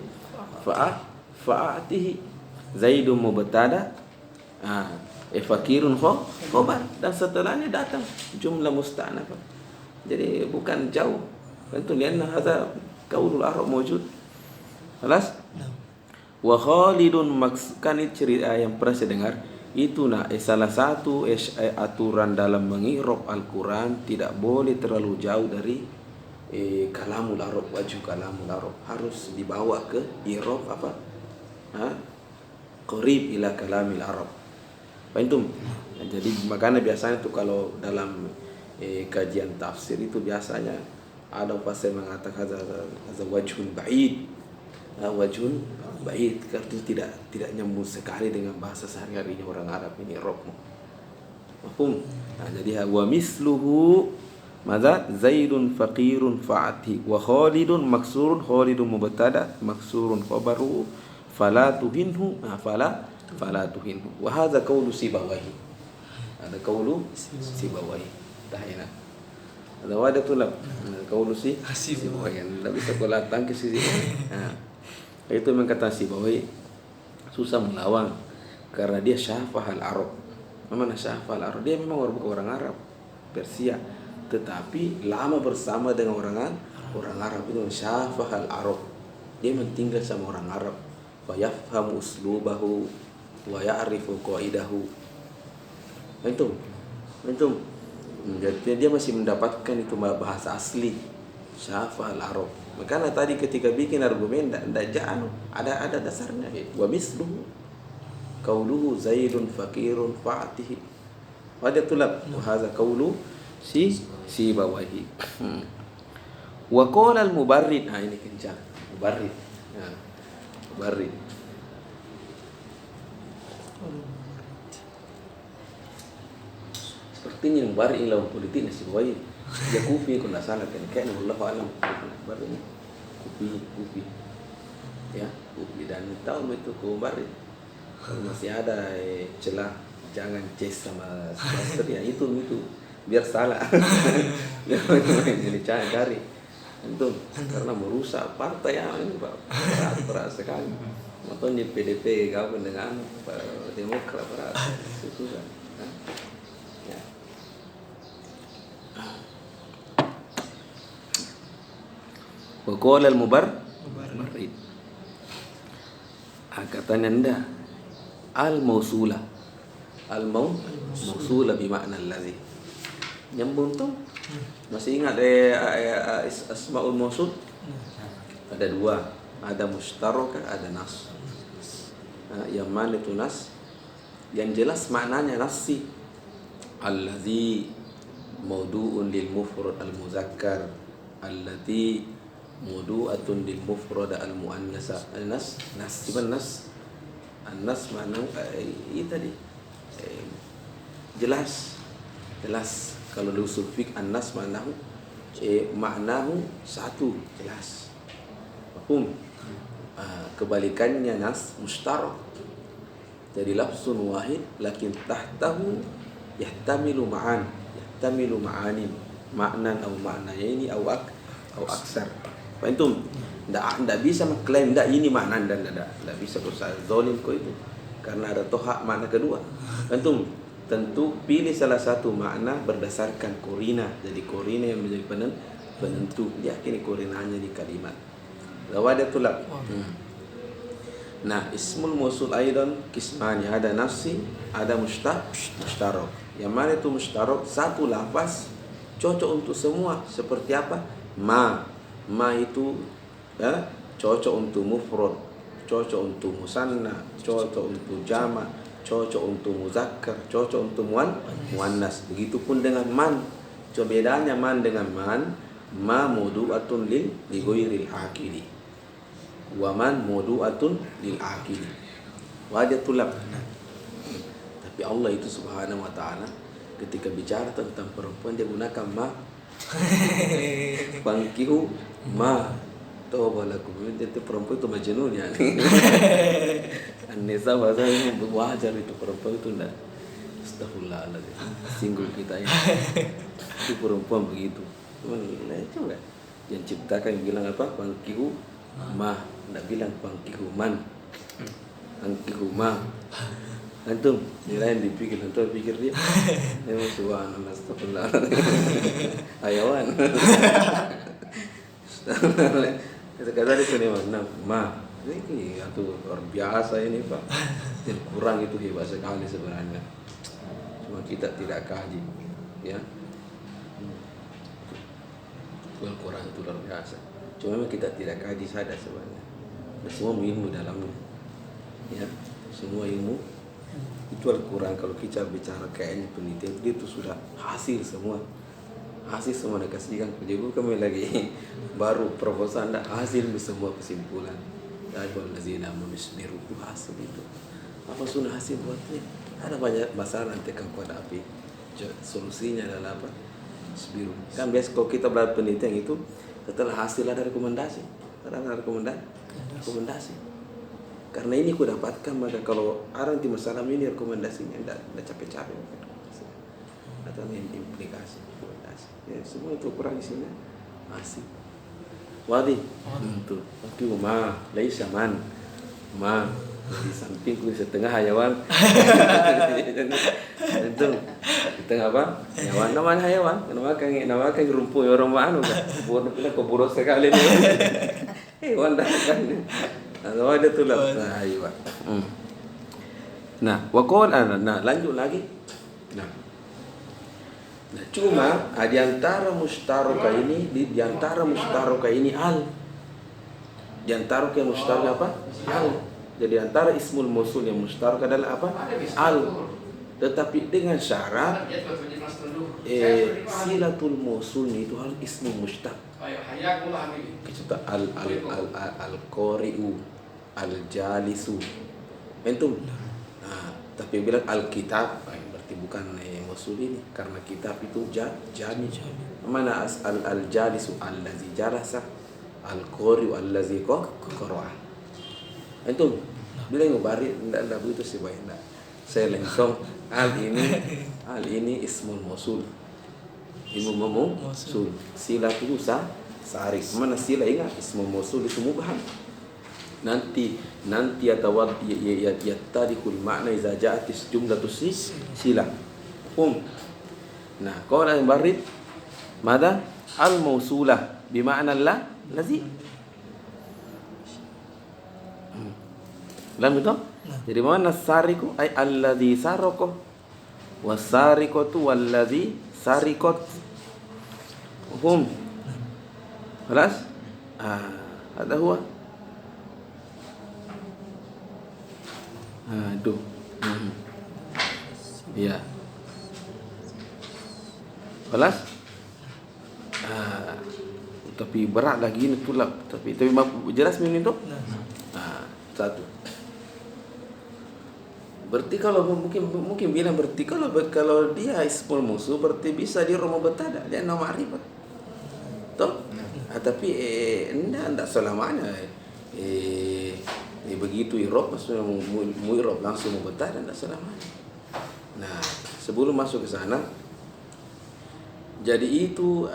fa'atihi. Zaidun mubtada, faqirun khabar, dan setelahnya datang jumlah musta'nafah. Jadi bukan jauh. Tentu lianna hadza qaulul Arab mawjud. Jelas? Wa Khalidun kan cerita yang pernah saya dengar itu salah satu aturan dalam mengirob Al-Quran tidak boleh terlalu jauh dari kalamul Arab, wajh kalamul Arab, harus dibawa ke irob qarib ila kalamil Arab. Antum. Jadi makanya biasanya itu kalau dalam kajian tafsir itu biasanya ada pasal mengatakan hadza wajhun ba'id. Wajhun ba'id artinya tidak nyambung sekali dengan bahasa sehari-hari orang Arab ini robmu. Mafhum? Jadi wa misluhu madza Zaidun faqirun fa'ati wa Khalidun maksurun, Khalidun mubtada maksurun khabaru fala tuhinhu fala tuhinhu. Wa hadza qaulu Sibawahi. Ada qaulu Sibawahi. Tahina. Ada wadah tulab. Qaulu Sibawahi. Enggak bisa kau latang ke sini. Itu mengatakan Sibawahi susah melawan karena dia syafah al-Arab. Mana syafah al-Arab? Dia memang orang Arab Persia, tetapi lama bersama dengan orang Arab itu syafah al-Arab. Dia tinggal sama orang Arab. Wa yafhamu uslubahu wa ya'rifu qaidahu. Antum. Jadi dia masih mendapatkan itu bahasa asli syafah al-Arab. Makanya tadi ketika bikin argumen tidak jauh, ada dasarnya. Wa misluhu qauluhu Zaidun faqirun fa'atihi. Ada tulab. Wa hadza qaulu Sibawahi. Wa qala al-Mubarrid. Ini kencang. Mubarrid. Mubarrid. Sepertinya Mubarrid lawan politik Sibawahi. Dia kufi kalau tidak salah kan, kayaknya wallahu alam baru ini kufi ya, kufi, dan tahu itu Mubarrid masih ada celah jangan ces sama semester ya, itu biar salah jadi cari itu karena merusak partai yang ini berat sekali. Nonton di PDP gabung dengan Demokrat berat susah. Wa qala al-Mubarrid. Katanya anda al-mausula. Al-mausula bermakna allazi. Nyambung tuh. Masih ingat asmaul mausul? Ada dua, ada mustarakah, ada nas. Yang mana itu nas? Yang jelas maknanya nasi. Allazi mawdu'un lil mufrad al muzakkar, allati mawdu'atun lil mufrad al muannas. Nas An-nas mana itu tadi jelas kalau di usul fiqh an-nas maknahu satu, jelas. Mafhum? Kebalikannya nas mustarak, jadi lafzun wahid lakin tahtahu yahtamilu ma'anin maknan atau maknayaini atau aksar. Faham? Ndak bisa mengklaim ini makna dan ndak bisa berusaha zalim kok itu, karena ada tohak makna kedua. Faham? Tentu pilih salah satu makna berdasarkan korina. Jadi korina yang menjadi penentu. Yakini korinanya di kalimat. Lawadah tulab. Nah, ismul mausul aidan kismani, ada nafsi, ada mustarak. Yang mana itu mustarak? Satu lafaz cocok untuk semua. Seperti apa? Ma itu cocok untuk mufrad, cocok untuk musanna, cocok untuk jama', cocok untuk muzakkar, cocok untuk muannas. Begitupun dengan man. Coba bedanya man dengan man. Ma mawdu'atun li ghairil aqili. Wa man mawdu'atun lil aqili. Wajah tulab. Tapi Allah itu subhanahu wa ta'ala ketika bicara tentang perempuan dia gunakan ma. Fankihu ma tawbalakum. Itu perempuan itu majnun ya. An-nisa bahasanya wajar itu perempuan itu enggak. Astagfirullahaladzim. Singgung kita ya. Itu perempuan begitu. Cuman coba yang ciptakan yang bilang apa? Fankihu ma, enggak bilang fankihu man. Fankihu ma. Antum, lain dipikir, antum pikir dia. Memang subhanallah, astagfirullahaladzim. Hayawan. Kata itu nih ma. Ini atau luar biasa ini Pak. Dan kurang itu hebat sekali sebenarnya. Cuma kita tidak kaji, ya. Al-Quran itu luar biasa. Cuma memang kita tidak kaji saja sebenarnya. Dan semua ilmu dalamnya, ya. Semua ilmu itu Al-Quran. Kalau kita bicara kayaknya penelitian itu sudah hasil semua dikasihkan kerja kami lagi baru proposal anda hasil semua kesimpulan. Wallazina amanu itu hasil itu. Apa sunnah hasil buatnya? Ada banyak masalah nanti akan pada api. Solusinya adalah apa? Isbiru. Kan biasa kalau kita belajar penelitian itu setelah hasil ada rekomendasi. Rekomendasi. Karena ini aku dapatkan, maka kalau orang di masalah ini rekomendasinya tidak capek-capek. Atau implikasi. Ya, semua itu kurang di sini. Hasil. Wadi. Itu. Oke, ma, laisa man. Ma di sampingku setengah hayawan. Itu di tengah apa? Hayawan, namanya hayawan. Namakan rumput orang mana kan? Keburu sekali ni. Hewan dah kan. Nah, ada tu lah. Nah, waqul nah lanjut lagi. Nah, cuma di antara mustaraka ini di antara mustaraka ini al. Di antara yang mustarak apa? Al. Jadi antara ismul mausul yang mustarak adalah apa? Al. Tetapi dengan syarat silatul mausul itu harus ismu mustarak. Kita al-qari'u, al-jalisu. Entum. Nah, tapi bilang al-kitab berarti bukan mausul ini karena kitab itu jami. Mana al-jalisu allazi jalasa, al-qari'u allazi qara'a. Entum bilang bari enggak begitu sih baik enggak. Saya langsung al ini ismul mausul. Ismul mausul. Sila itu sarif. Mana sila ingat ismul mausul itu mubham. Nanti yattadikul makna idza ja'atis jumlatus sila. Nah, qala al-barid mada al-mausulah bima'na lazi. Lam itu? Jadi mana sariku ay alladzi saraqah wasariqatu wallazi sariqat. خلاص هذا هو itu ya Balas. Tapi berat lagi ini tulap. Tapi jelas ini tuh. Satu. Berarti kalau mungkin bilang berarti kalau dia ismul musuh berarti bisa di rumah betada dia nama ma'rifat. Toh? Tapi enggak selamanya. Begitu irob maksudnya mu irob langsung mau betada enggak selamanya. Nah, sebelum masuk ke sana jadi itu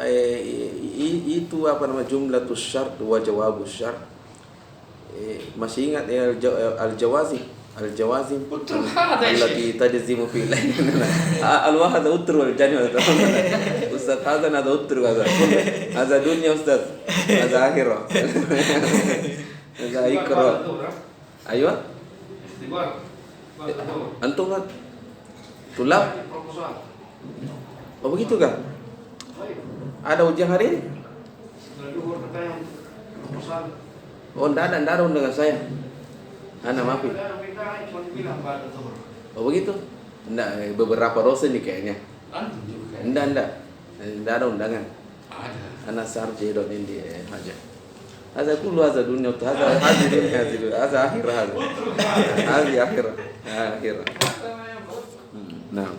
apa nama jumlatus syart wa jawabus syart. Masih ingat al-jawazim التي تجزم في الليل الواحد أتر والجنة أستاذ هذا أتر هذا دنيا أستاذ هذا آخرة هذا إقرأ أيوة أنتم tulab. Oh begitu kan? Ada ujian hari ini? Oh enggak ada dengan saya. Ana maafin. Oh begitu? Enggak, beberapa dosen nih kayaknya. Enggak ada undangan. Ana sarjah dan ini aja. Ada kullu ada dunia, ada dunia, ada akhirat. Akhirah. Nah.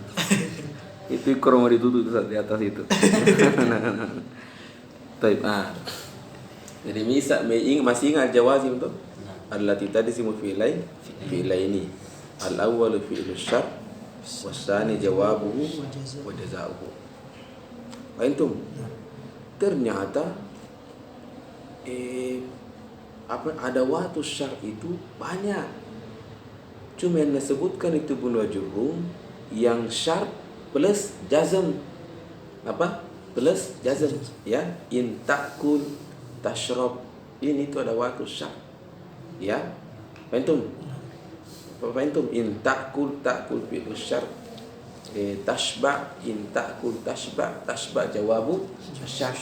Itu korong ditutup di atas itu. Baik. Jadi masih ingat jawazim tuh? Allati tadsimu fi'laini al-awwal fi'lu syart was-tsani jawabuhu wa jazaohu. Antum ternyata ada waktu syart itu banyak. Cuma yang disebutkan itu bunwa jurrum yang syart plus jazm. Apa? Plus jazm ya. In ta'kul tashrab. Ini itu ada waktu syart. Ya, antum in ta'kul fi'l syart, tashba in ta'kul tashba jawabu syart.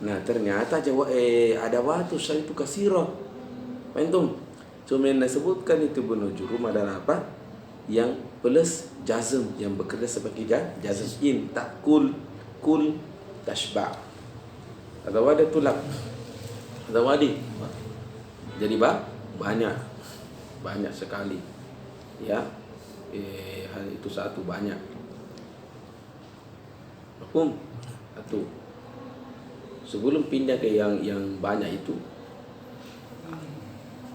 Nah ternyata ada waktu syart itu kasiro. Antum cuma yang disebutkan itu bunuh jurum adalah apa? Yang plus jazm yang bekerja sebagai jazm. In ta'kul kul tashba. Ada wadah tulab. Ada wadi. Jadi banyak sekali ya. Hal itu satu banyak. Satu. Sebelum pindah ke yang banyak itu.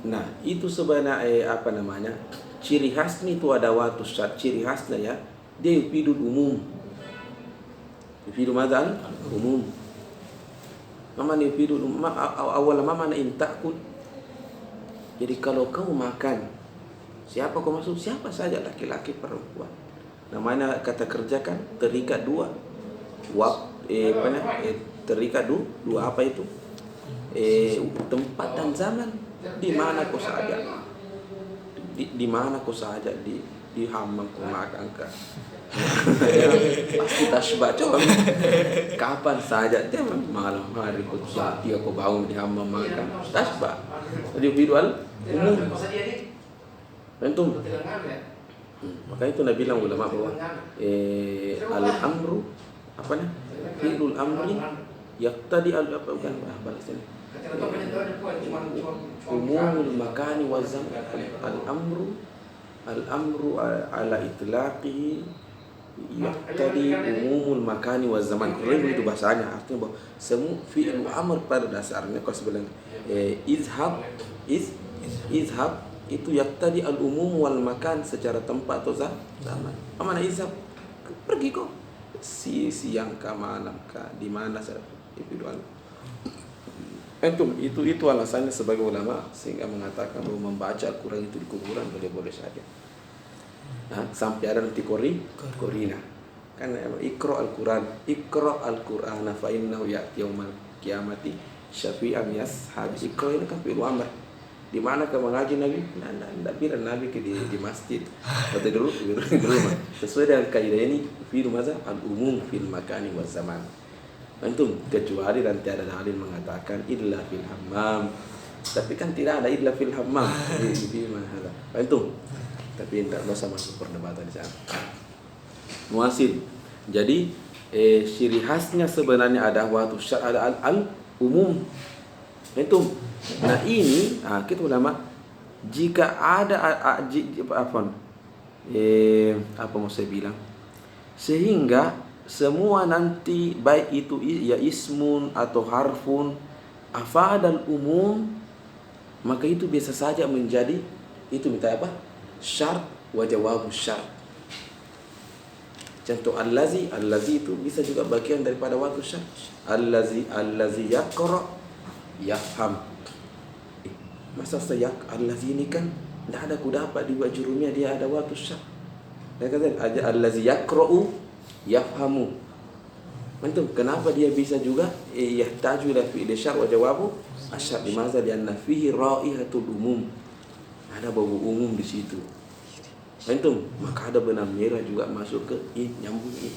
Nah, itu sebenarnya apa namanya? Ciri khasnya itu ada waktu syart. Ciri khasnya ya, dia yufidul umum. Yufidul madzal umum. Mama yufidul umum. Awal mama in ta'kul. Jadi kalau kau makan, siapa kau maksud? Siapa saja, laki-laki perempuan. Namanya kata kerja kan terikat dua. Terikat dua apa itu? Tempat dan zaman. Di mana kau saja? Di mana kau saja di hammam kau makan kan? Pasti tasbah coba. Kapan saja dia malam hari kau dia kau bangun di hammam makan tasbah. Jadi visual umum. Antum. Maka itu Nabi bilang ulama bahwa al-amru apa nih? Fi'lul amri yaqtadi apa bukan balasnya. Umumul makani wa zaman. Al-amru ala itlaqihi yaqtadi umumul makani wa zaman. Kalau itu bahasanya artinya bahwa semua fi'il amr pada dasarnya kalau sebenarnya izhab itu yaqtadi al-umum wal makan secara tempat atau zaman. Apa makna izhab? Pergi kok. Siang kah malam kah di mana saja individual. Itu alasannya sebagai ulama sehingga mengatakan bahwa membaca Al-Quran itu di kuburan boleh saja. Nah, sampai ada nanti korina. Kan Iqra al-Qur'ana fa innahu ya'ti yaumal qiyamati syafi'an yashab. Iqra ini kan fi'il amr. Di mana kau mengaji Nabi? Tidak bilang Nabi di masjid atau di rumah. Sesuai dengan kaidah ini fi'il maza al-umum fil makani wa zaman. Antum kecuali nanti ada dalil mengatakan illa fil hammam. Tapi kan tidak ada illa fil hammam di mana ada. Antum. Tapi tidak usah masuk perdebatan di sana. Muasil Jadi ciri khasnya sebenarnya ada watu syar, ada al umum. Itu. Nah ini, kita ulama, jika ada apa mau saya bilang? Sehingga semua nanti baik itu ya ismun atau harfun afadal umum, maka itu biasa saja menjadi itu minta apa? Syart wa jawabu syart. Contoh allazi itu bisa juga bagian daripada watu syart. Allazi yaqra yafham. Masa saya allazi ini kan tidak ada kudapat di wajurumnya, dia ada watu syart. Dia kata allazi yaqra'u yafhamu. Antum kenapa dia bisa juga yahtaju ila fi'il syart wa jawabu asyart? Limaza? Lianna fihi raihatul umum. Ada bau umum di situ. Antum, maka ada benang merah juga masuk ke nyambung ini.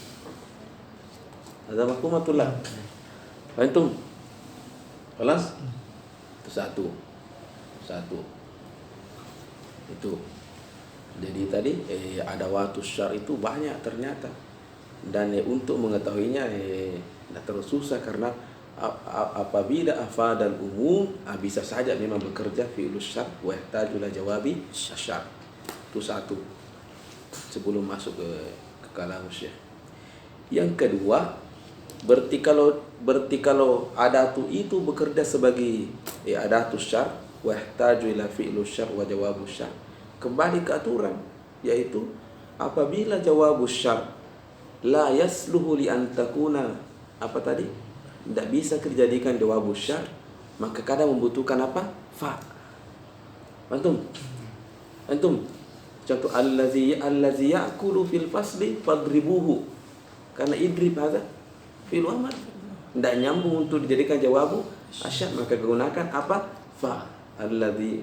Ada mafhumatullah. Antum. Kelas? Itu satu. Itu. Jadi tadi ada watu syar itu banyak ternyata. Dan untuk mengetahuinya tidak terlalu susah, karena apabila afadal umum bisa saja memang bekerja fi'lus syar wa yahtaju ila jawabi syar. Itu satu. Sebelum masuk ke kalam Syekh. Yang kedua, berarti kalau adatu itu bekerja sebagai adatu syar wa yahtaju ila fi'lu syar wa jawabu syar, kembali ke aturan, yaitu apabila jawabu syar la yasluhu li an takuna apa tadi? Tidak bisa dijadikan jawabu syar, maka kadang membutuhkan apa? Fa. Antum. Contoh allazi ya'kulu fil fasli fadribuhu. Karena idrib hadza fil amr. Tidak nyambung untuk dijadikan jawabu asyad, maka gunakan apa? Fa. Allazi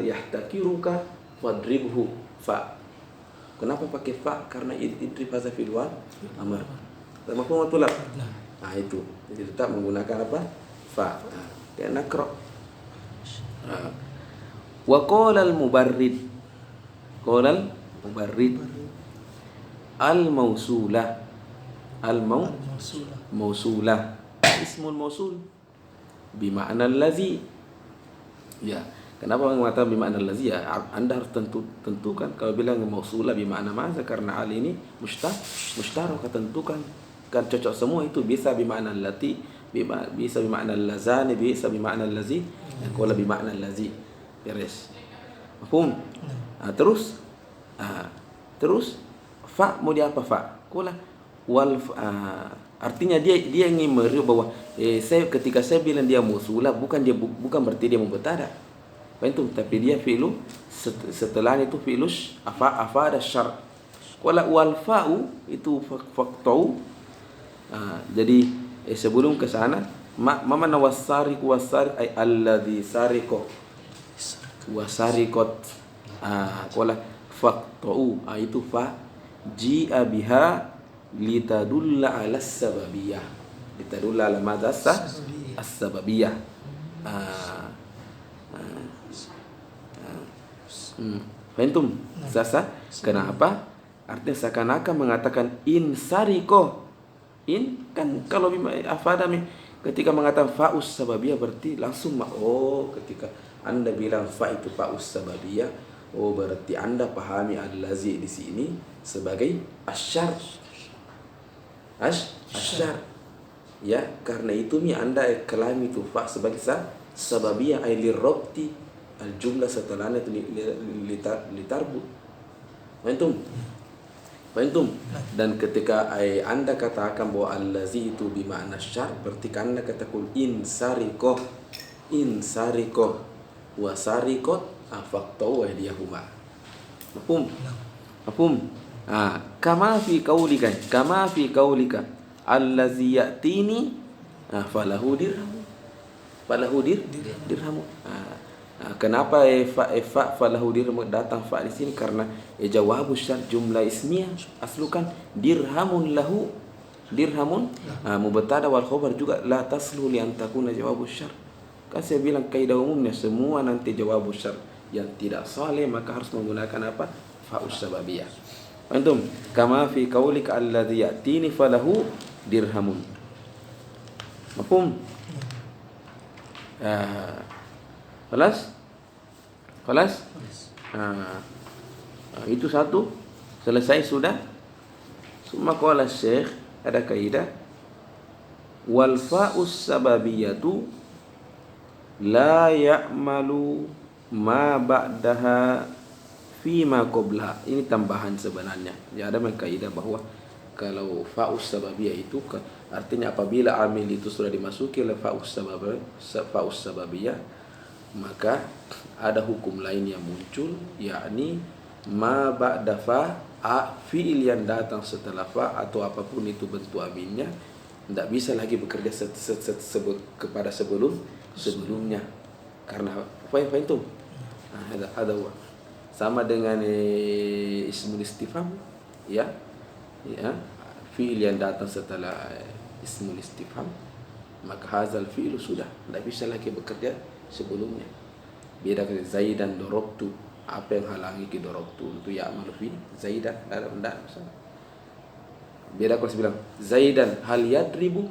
yahtakiruka fadribhu. Fa. Kenapa pakai fa? Karena idrib hadza fil amr. Mafhum atau la? Nah itu. Jadi tetap menggunakan apa? Fa. Kayak nakra. Wa qala al-mubarrid al-mausulah ismul mausul bima'na allazi. Ya, kenapa mengatakan bima'na allazi? Ya, Anda harus tentukan. Kalau bilang mausulah bima'na maza, karena al ini mustarak, tentukan. Kan cocok semua itu, bisa bima'na allati, bisa bima'na allazani, bisa bima'na allazi, dan qala bima'na allazi. Beres. Mafhum? Terus fa mau dia apa fa? Kula wal artinya dia ingin meriu bahwa ketika saya bilang dia mausulah, bukan berarti dia mubtada. Betul, tapi dia fi'lu setelahnya itu fi'lus afada syar. Kula wal fa'u itu faqtau. Jadi sebelum ke sana mana wasariq ay alladhi sariqo wasariqat. Qala faqta'u, itu fa ji'a biha litadulla 'ala as-sababiyah, litadulla 'ala madza as-sababiyah. Faham? Sasa kenapa? Artinya seakan-akan mengatakan in sariqo. In kan kalau afada ketika mengatakan fa'us sababiyah berarti langsung ketika Anda bilang fa itu fa'us sababiyah, berarti Anda pahami allazi di sini sebagai asyar. Asyar. Ya, karena itu Anda kelam itu fa sebagai sababiyah ay lirabti al-jumlah setelahnya itu litarbu. Faham? Dan ketika Anda katakan bahwa allazi itu bimakna syar, berarti Anda katakan in sariqah wa sariqat afaqtau wa diyahuma. Mafhum? Kama fi qaulika allazi ya'tini falahu dirhamu. Kenapa fa falahu dirhamu datang fa di sini? Karena jawabu syart jumlah ismiyah aslukan dirhamun lahu. Dirhamun mubtada wal khabar juga la taslu li an takuna jawabu syart. Kan saya bilang kaidah umumnya semua nanti jawabu syart yang tidak saleh maka harus menggunakan apa? Fa'us sababiyah. Antum kama fi qaulika alladhi ya'tini falahu dirhamun. Mafhum? Kelas? Itu satu. Selesai sudah. Summa qala Syekh, ada kaidah wal fa'us sababiyatu la ya'malu ma ba'daha fima qabla. Ini tambahan sebenarnya. Ya, ada kaidah bahwa kalau fa'us sababiyah itu artinya apabila amil itu sudah dimasuki oleh fa'us sababiyah, maka ada hukum lain yang muncul, yakni ma ba'da fi'il yang datang setelah fa atau apapun itu bentuk amilnya tidak bisa lagi bekerja kepada sebelumnya, karena apa itu? Ada sama dengan ismul istifham, ya, fi'il yang datang setelah ismul istifham, maka hazal fi'il sudah tidak bisa lagi bekerja sebelumnya. Beda dengan Zaidan dorobtu, apa yang halangi ke dorobtu untuk ya'malu fi Zaidan, tidak masalah. Beda kalau saya bilang Zaidan hal yadribu,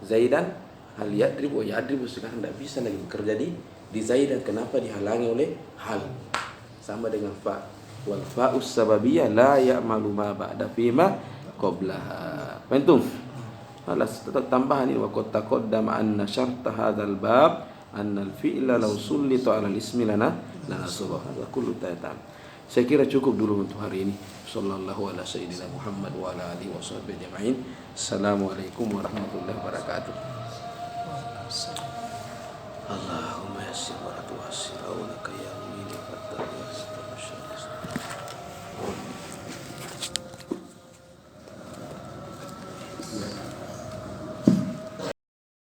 Zaidan hal yadribu, yadribu sekarang tidak bisa lagi bekerja di Zaidan. Kenapa? Dihalangi oleh hal. Sama dengan fa, wal fa'us sababiyah la ya'malu ma ba'da fima qablaha. Faham? Alas tetap tambahan ini, wa qad taqaddama anna syarta hadzal bab anna al-fi'la law sullita 'ala al-ismi lana subhanahu wa kullu ta'ala. Saya kira cukup dulu untuk hari ini. Sallallahu ala sayyidina Muhammad wa ala alihi wa sahbihi ajma'in. Assalamualaikum warahmatullahi wabarakatuh. Allahumma yassir wa la tu'assir wa laka ya mu'min ya fattah.